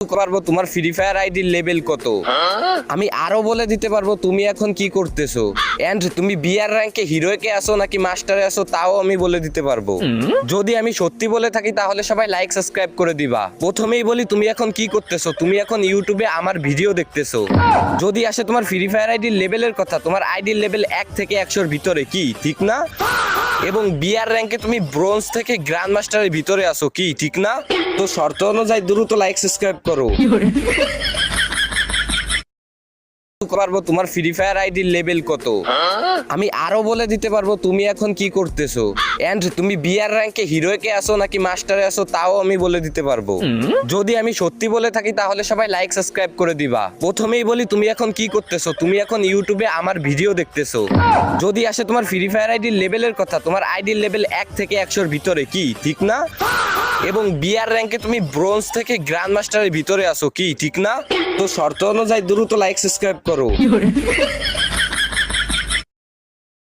পারবো তোমার free fire আইডির লেভেল কত। আমি আরো বলে দিতে পারবো তুমি এখন কি করতেছো, এন্ড তুমি বিআর র্যাঙ্কে হিরোকে আসো নাকি মাস্টারে আসো তাও আমি বলে দিতে পারবো। যদি আমি সত্যি বলে থাকি তাহলে সবাই লাইক সাবস্ক্রাইব করে দিবা। প্রথমেই বলি তুমি এখন কি করতেছো, তুমি এখন ইউটিউবে আমার ভিডিও দেখতেছো। যদি আসে তোমার ফ্রি ফায়ার আইডির লেভেলের কথা, তোমার আইডির লেভেল 1 থেকে 100 এর ভিতরে, কি ঠিক না? এবং বিআর র্যাঙ্কে তুমি ব্রোঞ্জ থেকে গ্র্যান্ড মাস্টারের ভিতরে আসো, কি ঠিক না? তো শর্ত অনুযায়ী দ্রুত লাইক সাবস্ক্রাইব করো। পারবো তোমার ফ্রি ফায়ার আইডির লেভেল কত। আমি আরো বলে দিতে পারবো তুমি এখন কি করতেছো, এন্ড তুমি বিআর র্যাঙ্কে হিরোকে আসো নাকি মাস্টারে আসো তাও আমি বলে দিতে পারবো। যদি আমি সত্যি বলে থাকি তাহলে সবাই লাইক সাবস্ক্রাইব করে দিবা। প্রথমেই বলি তুমি এখন কি করতেছো, তুমি এখন ইউটিউবে আমার ভিডিও দেখতেছো। যদি আসে তোমার ফ্রি ফায়ার আইডির লেভেলের কথা, তোমার আইডির লেভেল 1 থেকে 100 এর ভিতরে, কি ঠিক না? এবং বিআর র্যাঙ্কে তুমি ব্রোঞ্জ থেকে গ্র্যান্ড মাস্টারের ভিতরে আসো, কি ঠিক না? তো শর্ত অনুযায়ী দ্রুত লাইক সাবস্ক্রাইব করো।